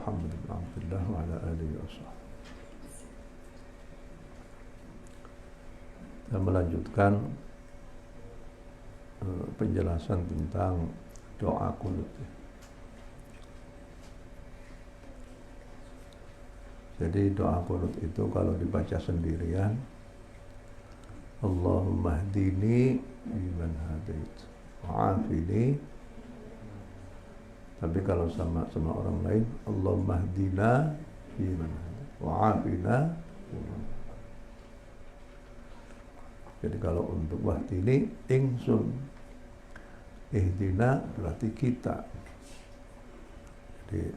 Muhammad bin Abdullah wa ala alihi wasallam. Kita melanjutkan penjelasan tentang doa qunut. Jadi doa qunut itu kalau dibaca sendirian, Allahumma hdini biman hadait wa'afini. Tapi kalau sama orang lain, Allahumma hdina biman hadait wa'afina. Jadi kalau untuk wahdini ingsun, ihdina berarti kita. Jadi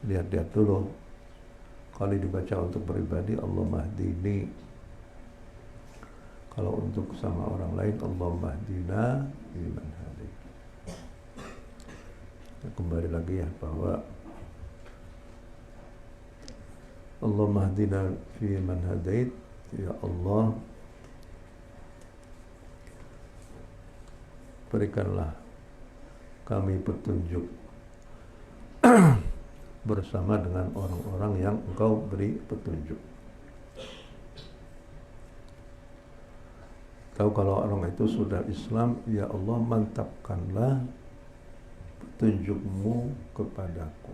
lihat-lihat dulu. Kalau dibaca untuk pribadi, Allahumma hdini. Kalau untuk sama orang lain, Allahumma hdina biman hadait. Kembali lagi ya bahwa Allahumma hdina fi man hadait, ya Allah berikanlah kami petunjuk bersama dengan orang-orang yang Engkau beri petunjuk. Tahu kalau orang itu sudah Islam, ya Allah mantapkanlah petunjuk-Mu kepadaku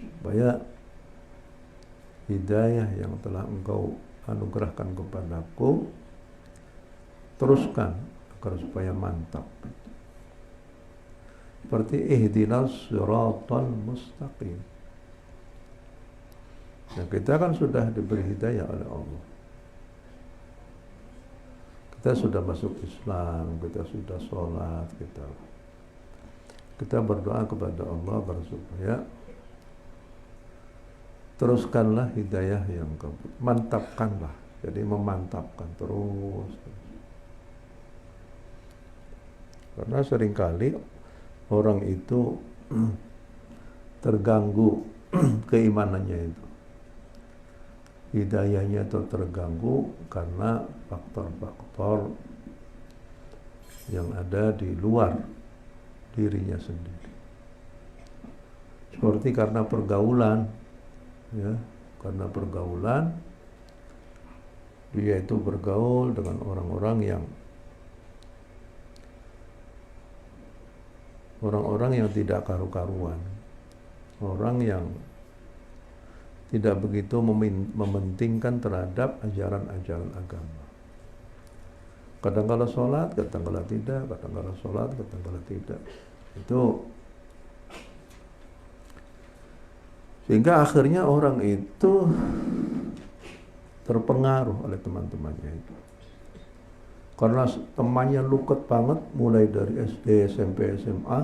supaya hidayah yang telah Engkau anugerahkan kepadaku teruskan agar supaya mantap. Seperti ihdinas siratal mustaqim. Nah, kita kan sudah diberi hidayah oleh Allah. Kita sudah masuk Islam, kita sudah sholat, kita berdoa kepada Allah agar supaya teruskanlah hidayah yang Kau, mantapkanlah. Jadi memantapkan terus. Karena seringkali orang itu terganggu keimanannya itu. Hidayahnya itu terganggu karena faktor-faktor yang ada di luar dirinya sendiri. Seperti karena pergaulan, ya, karena pergaulan dia itu bergaul dengan orang-orang yang tidak karu-karuan, orang yang tidak begitu mementingkan terhadap ajaran-ajaran agama. Kadang-kala sholat, kadang-kala tidak, kadang-kala sholat, kadang-kala tidak. Itu sehingga akhirnya orang itu terpengaruh oleh teman-temannya itu. Karena temannya luket banget, mulai dari SD, SMP, SMA,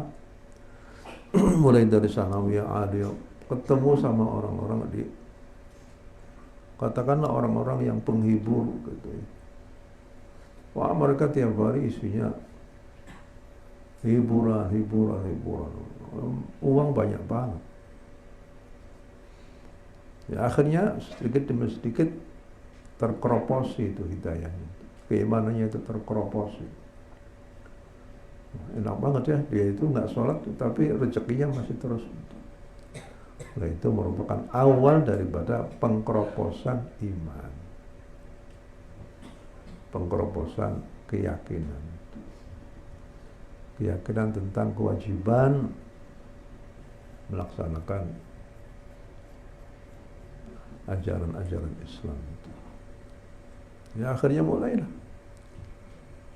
mulai dari sanawiyah, aliyah, ketemu sama orang-orang katakanlah orang-orang yang penghibur gitu. Wah, mereka tiap hari isinya hiburan. Uang banyak banget. Ya, akhirnya sedikit demi sedikit terkeroposi itu hidayahnya. Keimanannya itu terkeroposi. Enak banget ya, dia itu nggak sholat tapi rezekinya masih terus. Nah, itu merupakan awal daripada pengkeroposan iman, pengkeroposan keyakinan tentang kewajiban melaksanakan ajaran-ajaran Islam itu. Ya akhirnya mulailah.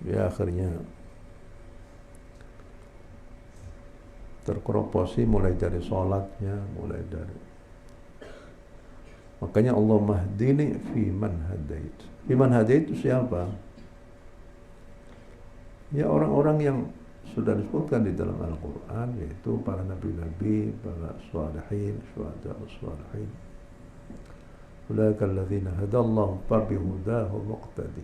Ya akhirnya terkeroposi mulai dari sholatnya, mulai dari. Makanya Allah mahdini fi man hadait. Fi man hadait itu siapa? Ya orang-orang yang sudah disebutkan di dalam Al-Quran, yaitu para nabi-nabi, para shalihin, syuhada-syuhadain. Ulaika alladzina hadallahu fabihudahu muqtadi.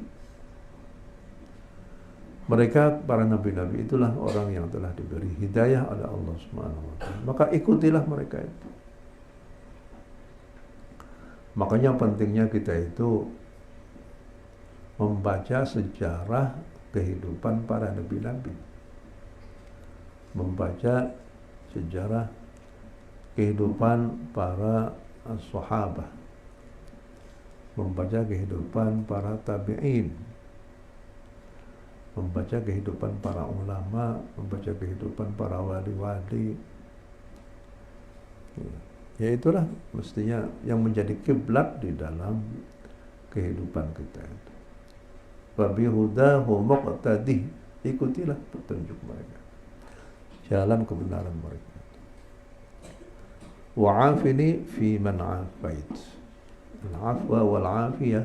Mereka para nabi-nabi itulah orang yang telah diberi hidayah oleh Allah Subhanahu wa taala. Maka ikutilah mereka itu. Makanya pentingnya kita itu membaca sejarah kehidupan para nabi-nabi. membaca sejarah kehidupan para sahabat, membaca kehidupan para tabi'in, membaca kehidupan para ulama, membaca kehidupan para wali-wali. Ya itulah mestinya yang menjadi kiblat di dalam kehidupan kita itu. Fabihudahu muqtadi, ikutilah petunjuk mereka, jalan kebenaran mereka. Wa'afini fi man afait. Al-afwa wal-afiyah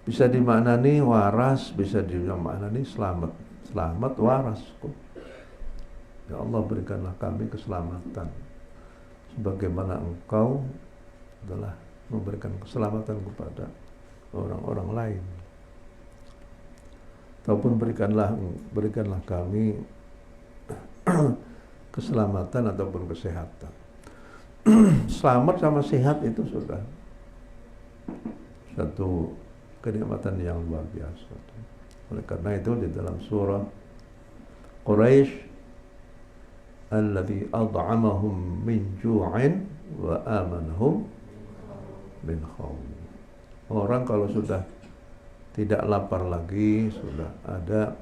bisa dimaknani waras, bisa dimaknani selamat. Selamat warasku. Ya Allah, berikanlah kami keselamatan sebagaimana Engkau telah memberikan keselamatan kepada orang-orang lain. Ataupun berikanlah kami keselamatan ataupun kesehatan. Selamat sama sehat itu sudah satu kenikmatan yang luar biasa. Oleh karena itu di dalam surah Quraisy, alladzi at'amahum min ju'in wa amanahum min khawf. Orang kalau sudah tidak lapar lagi, sudah ada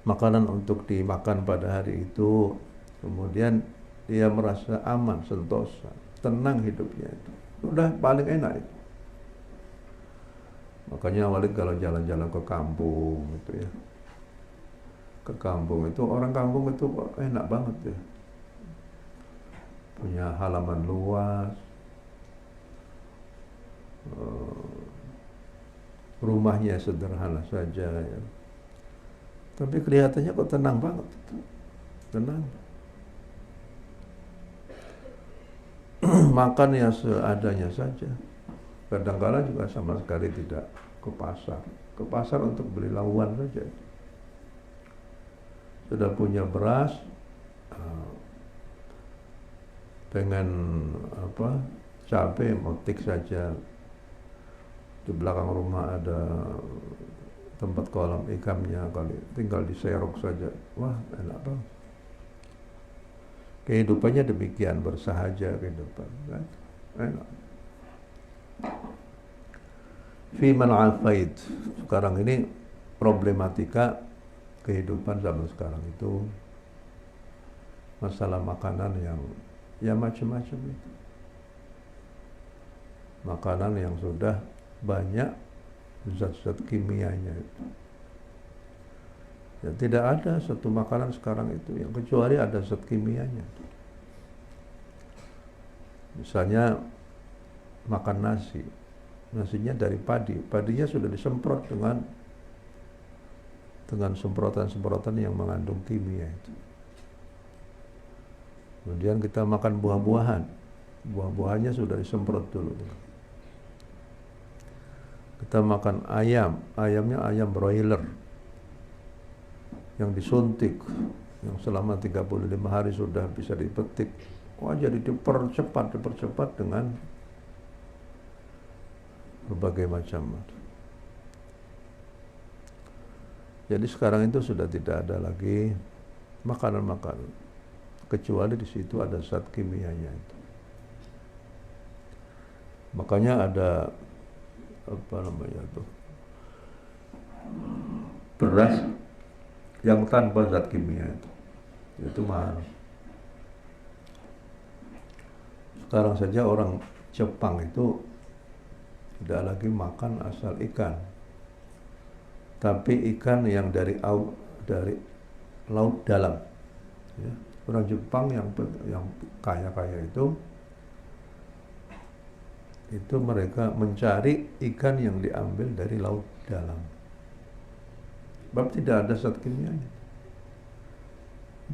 makanan untuk dimakan pada hari itu, kemudian dia merasa aman, sentosa, tenang hidupnya itu. Udah paling enak itu. Makanya Walid kalau jalan-jalan ke kampung itu ya. Ke kampung itu, orang kampung itu enak banget ya. Punya halaman luas. Rumahnya sederhana saja ya. Tapi kelihatannya kok tenang banget itu. Tenang. Makan ya seadanya saja. Kadang-kadang juga sama sekali tidak ke pasar. Ke pasar untuk beli lawan saja. Sudah punya beras, dengan cabai, motik saja. Di belakang rumah ada tempat kolam ikannya, kali tinggal diserok saja. Wah, enak banget. Kehidupannya demikian, bersahaja kehidupan, kan? Enak. Fi man afait. Sekarang ini problematika kehidupan zaman sekarang itu masalah makanan yang ya macam-macam itu. Makanan yang sudah banyak zat-zat kimianya itu. Ya, tidak ada satu makanan sekarang itu yang kecuali ada zat kimianya. Misalnya makan nasi, nasinya dari padi, padinya sudah disemprot dengan semprotan-semprotan yang mengandung kimia itu. Kemudian kita makan buah-buahan, buah-buahannya sudah disemprot dulu. Kita makan ayam, ayamnya ayam broiler yang disuntik, yang selama 35 hari sudah bisa dipetik. Wah, jadi dipercepat dengan berbagai macam. Jadi sekarang itu sudah tidak ada lagi makanan-makanan, kecuali di situ ada zat kimianya itu. Makanya ada beras yang tanpa zat kimia itu mahal. Sekarang saja orang Jepang itu tidak lagi makan asal ikan, tapi ikan yang dari laut dalam. Ya. Orang Jepang yang kaya-kaya itu mereka mencari ikan yang diambil dari laut dalam. Sebab tidak ada zat kimianya.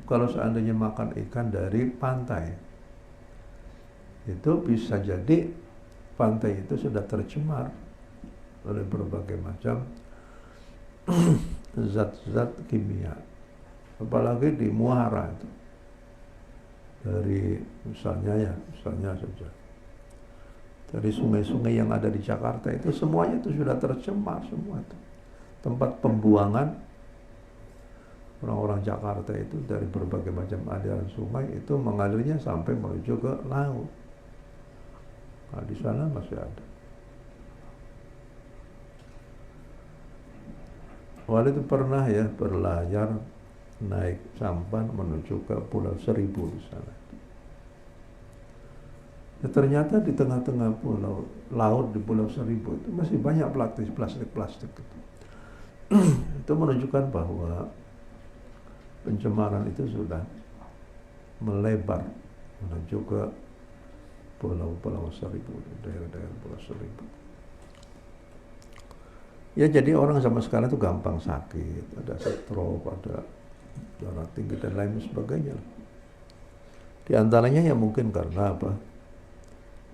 Kalau seandainya makan ikan dari pantai, itu bisa jadi pantai itu sudah tercemar oleh berbagai macam zat-zat kimia. Apalagi di muara itu. Dari misalnya saja. Dari sungai-sungai yang ada di Jakarta itu semuanya itu sudah tercemar semua itu. Tempat pembuangan orang-orang Jakarta itu dari berbagai macam aliran sungai itu mengalirnya sampai menuju ke laut. Nah, di sana masih ada. Wali itu pernah ya berlayar naik sampan menuju ke Pulau Seribu di sana. Ya, ternyata di tengah-tengah pulau laut di Pulau Seribu itu masih banyak plastik itu. Itu menunjukkan bahwa pencemaran itu sudah melebar menuju ke Pulau Seribu, daerah-daerah Pulau Seribu. Ya jadi orang sama sekarang itu gampang sakit, ada stroke, ada darah tinggi dan lain sebagainya. Di antaranya ya mungkin karena apa?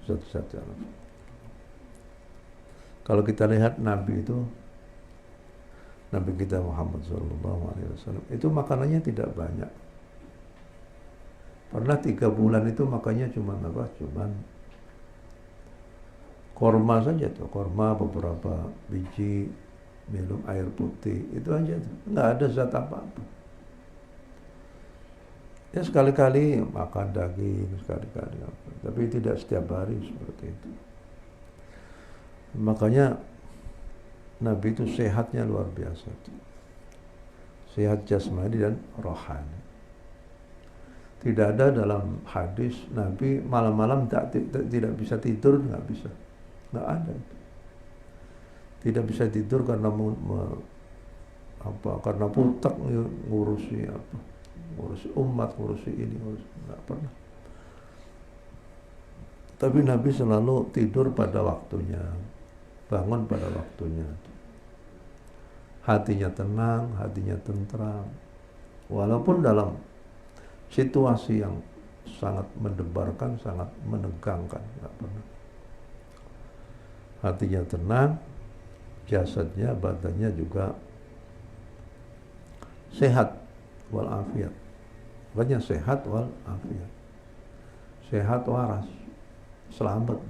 Zat-zat yang. Kalau kita lihat Nabi itu, Nabi kita Muhammad SAW itu makanannya tidak banyak. Pernah 3 bulan itu makannya cuma apa? Cuman korma saja tuh, korma beberapa biji, minum air putih, itu aja tuh. Nggak ada zat apa-apa. Ya sekali-kali makan daging, sekali-kali apa. Tapi tidak setiap hari seperti itu. Makanya Nabi itu sehatnya luar biasa. Sehat jasmani dan rohani. Tidak ada dalam hadis Nabi malam-malam tidak bisa tidur, nggak bisa. Nggak ada. Tidak bisa tidur karena karena putak ngurusi apa. Ngurusi umat, ngurusi ini, nggak pernah. Tapi Nabi selalu tidur pada waktunya, bangun pada waktunya. Hatinya tenang, hatinya tentram. Walaupun dalam situasi yang sangat mendebarkan, sangat menegangkan, nggak pernah. Hatinya tenang, jasadnya, badannya juga sehat walafiat. Banyak sehat walafiat. Sehat waras. Selamat.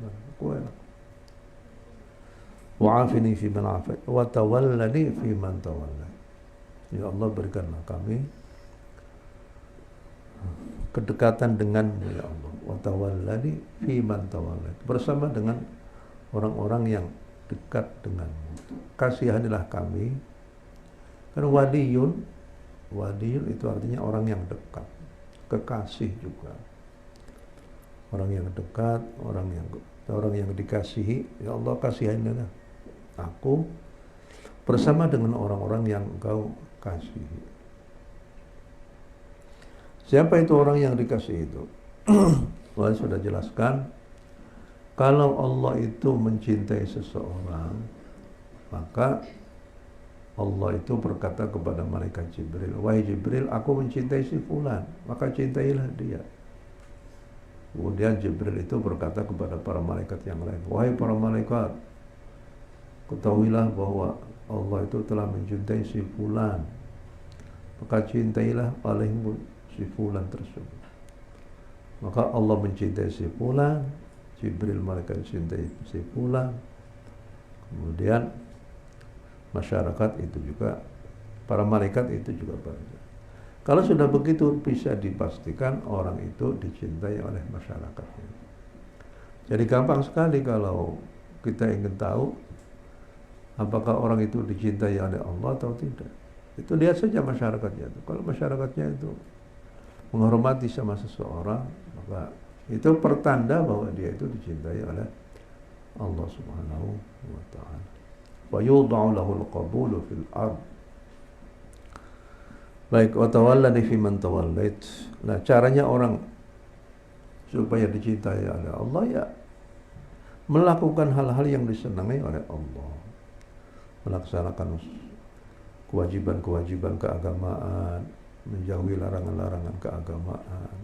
Wa'afini fi man afat wa tawallani fi man tawalla. Ya Allah, berikanlah kami kedekatan denganmu ya Allah. Wa tawallani fi man tawalla. Bersama dengan orang-orang yang dekat denganmu. Kasihanilah kami. Karena waliyun itu artinya orang yang dekat. Kekasih juga. Orang yang dekat, orang yang dikasihi. Ya Allah, kasihanilah aku bersama dengan orang-orang yang Engkau kasihi. Siapa itu orang yang dikasihi itu? Wah, sudah jelaskan. Kalau Allah itu mencintai seseorang, maka Allah itu berkata kepada malaikat Jibril, wahai Jibril, aku mencintai si fulan, maka cintailah dia. Kemudian Jibril itu berkata kepada para malaikat yang lain, wahai para malaikat, ketahuilah bahwa Allah itu telah mencintai si fulan, maka cintailah olehmu si fulan tersebut. Maka Allah mencintai si fulan, Jibril malaikat mencintai si fulan, kemudian masyarakat itu juga, para malaikat itu juga banyak. Kalau sudah begitu bisa dipastikan orang itu dicintai oleh masyarakatnya. Jadi gampang sekali kalau kita ingin tahu apakah orang itu dicintai oleh Allah atau tidak. Itu lihat saja masyarakatnya. Kalau masyarakatnya itu menghormati sama seseorang, maka itu pertanda bahwa dia itu dicintai oleh Allah Subhanahu wa ta'ala. Wa yudha'u lahul qabulu fil ard. Baik, wa tawallani fi man tawallait. Nah, caranya orang supaya dicintai oleh Allah ya melakukan hal-hal yang disenangi oleh Allah. Melaksanakan kewajiban-kewajiban keagamaan, menjauhi larangan-larangan keagamaan.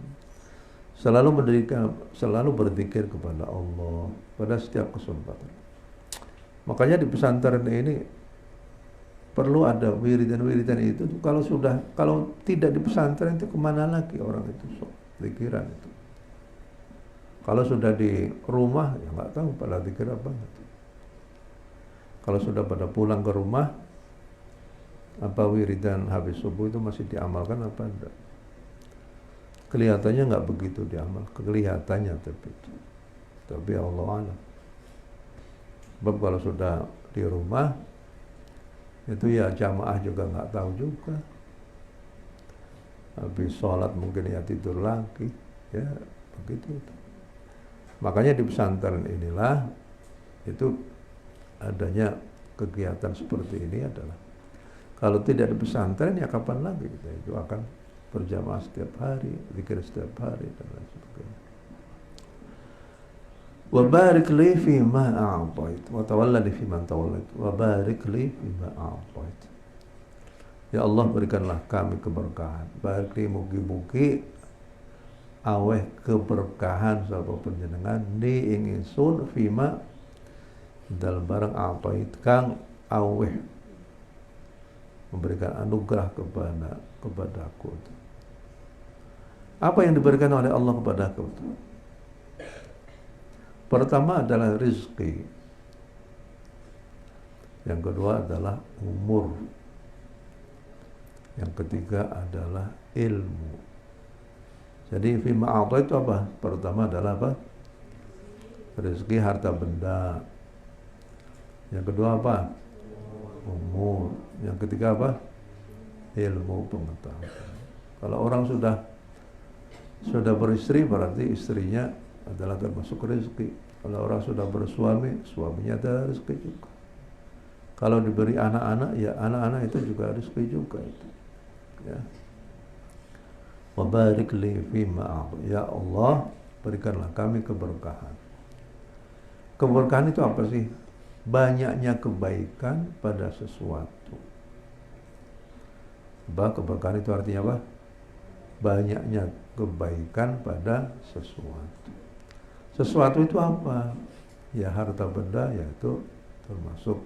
Selalu berzikir kepada Allah pada setiap kesempatan. Makanya di pesantren ini perlu ada wiridan-wiridan itu. Kalau tidak di pesantren itu kemana lagi orang itu pikiran itu. Kalau sudah di rumah ya nggak tahu pada zikir apa. Kalau sudah pada pulang ke rumah Apa wiridan habis subuh itu masih diamalkan apa enggak? Kelihatannya nggak begitu diamal, kelihatannya tapi Allah alam. Sebab kalau sudah di rumah itu ya jamaah juga nggak tahu juga. Habis sholat mungkin ya tidur lagi, ya begitu. Makanya di pesantren inilah itu adanya kegiatan seperti ini adalah kalau tidak di pesantren ya kapan lagi kita itu akan berjamaah setiap hari, zikir setiap hari dan lain sebagainya. Wa barik li fi ma a'tait wa tawalla li fi man tawallait wa barik li fi ma a'tait. Ya Allah, berikanlah kami keberkahan. Barik li mugi-mugi aweh keberkahan sapa panjenengan ni ing ingsun fima dalam barang a'tait kang aweh memberikan anugerah kepadaku. Apa yang diberikan oleh Allah kepadaku? Pertama adalah rezeki. Yang kedua adalah umur. Yang ketiga adalah ilmu. Jadi fi ma'ata itu apa? Pertama adalah apa? Rezeki, harta benda. Yang kedua apa? Umur. Yang ketiga apa? Ilmu, pengetahuan. Kalau orang sudah beristri berarti istrinya adalah termasuk rezeki. Kalau orang sudah bersuami, suaminya ada rezeki juga. Kalau diberi anak-anak, ya anak-anak itu juga rezeki juga itu. Ya. Wa barik li fima, ya Allah, berikanlah kami keberkahan. Keberkahan itu apa sih? Banyaknya kebaikan pada sesuatu. Sebab keberkahan itu artinya apa? Banyaknya kebaikan pada sesuatu. Sesuatu itu apa? Ya harta benda, yaitu termasuk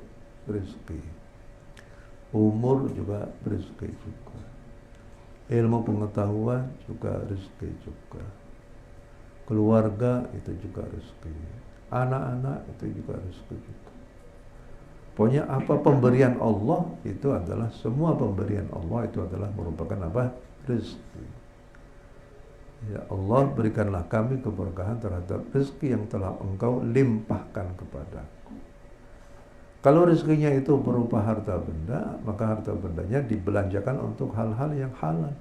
rezeki. Umur juga rezeki juga. Ilmu pengetahuan juga rezeki juga. Keluarga itu juga rezeki. Anak-anak itu juga rezeki juga. Pokoknya apa pemberian Allah itu adalah, semua pemberian Allah itu adalah merupakan apa? Rezeki. Ya Allah, berikanlah kami keberkahan terhadap rezeki yang telah Engkau limpahkan kepadaku. Kalau rezekinya itu berupa harta benda, maka harta bendanya dibelanjakan untuk hal-hal yang halal.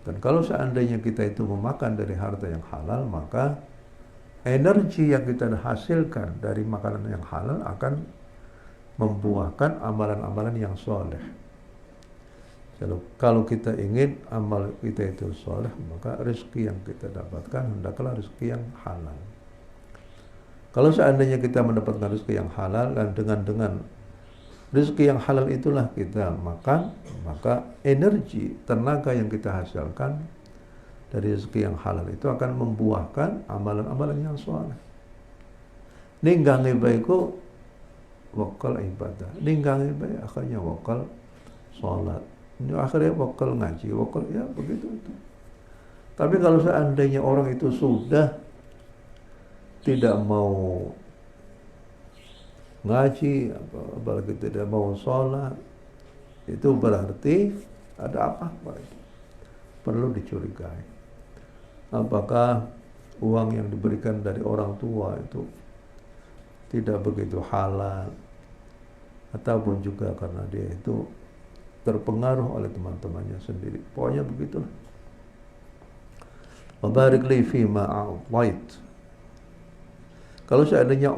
Dan kalau seandainya kita itu memakan dari harta yang halal, maka energi yang kita hasilkan dari makanan yang halal akan membuahkan amalan-amalan yang soleh. Kalau kita ingin amal kita itu soleh, maka rezeki yang kita dapatkan hendaklah rezeki yang halal. Kalau seandainya kita mendapatkan rezeki yang halal dan dengan rezeki yang halal itulah kita makan, maka energi, tenaga yang kita hasilkan dari rezeki yang halal itu akan membuahkan amalan-amalan yang soleh. Ninggangi baikku wakal ibadah, ninggangi baik akhirnya wakal sholat. Ini akhirnya wakal ngaji, wakal ya begitu itu. Tapi kalau seandainya orang itu sudah tidak mau ngaji, apalagi tidak mau sholat, itu berarti ada apa-apa itu. Perlu dicurigai. Apakah uang yang diberikan dari orang tua itu tidak begitu halal, ataupun juga karena dia itu terpengaruh oleh teman-temannya sendiri. Pokoknya begitulah. Wa barik li fi ma a'tait. Kalau seandainya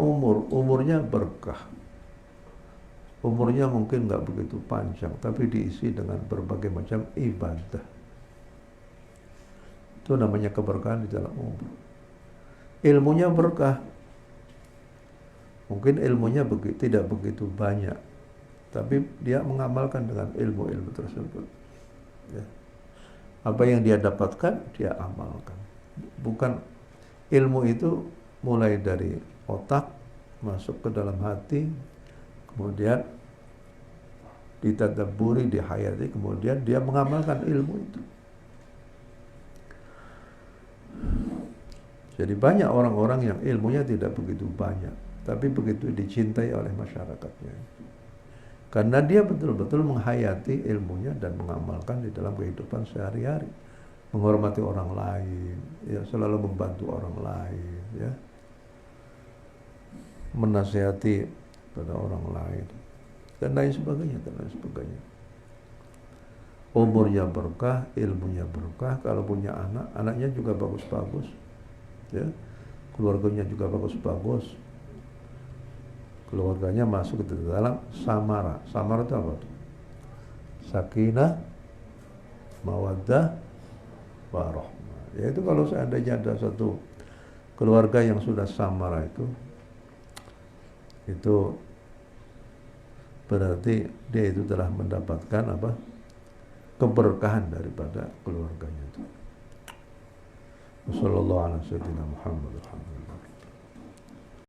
umurnya berkah. Umurnya mungkin nggak begitu panjang, tapi diisi dengan berbagai macam ibadah. Itu namanya keberkahan di dalam umur. Ilmunya berkah. Mungkin ilmunya tidak begitu banyak, tapi dia mengamalkan dengan ilmu-ilmu tersebut. Ya. Apa yang dia dapatkan, dia amalkan. Bukan ilmu itu mulai dari otak, masuk ke dalam hati, kemudian ditadabburi, dihayati, kemudian dia mengamalkan ilmu itu. Jadi banyak orang-orang yang ilmunya tidak begitu banyak, tapi begitu dicintai oleh masyarakatnya. karena dia betul-betul menghayati ilmunya dan mengamalkan di dalam kehidupan sehari-hari, menghormati orang lain, ya, selalu membantu orang lain, ya, menasihati pada orang lain, dan lain sebagainya, dan lain sebagainya. Umurnya berkah, ilmunya berkah. Kalau punya anak, anaknya juga bagus-bagus, ya, keluarganya juga bagus-bagus. Keluarganya masuk ke dalam samara. Samara itu apa tuh? Sakinah, mawaddah, warahmah. Yaitu kalau seandainya ada satu keluarga yang sudah samara itu berarti dia itu telah mendapatkan apa? Keberkahan daripada keluarganya itu. Wassallallahu ala sayyidina Muhammad. Alhamdulillah.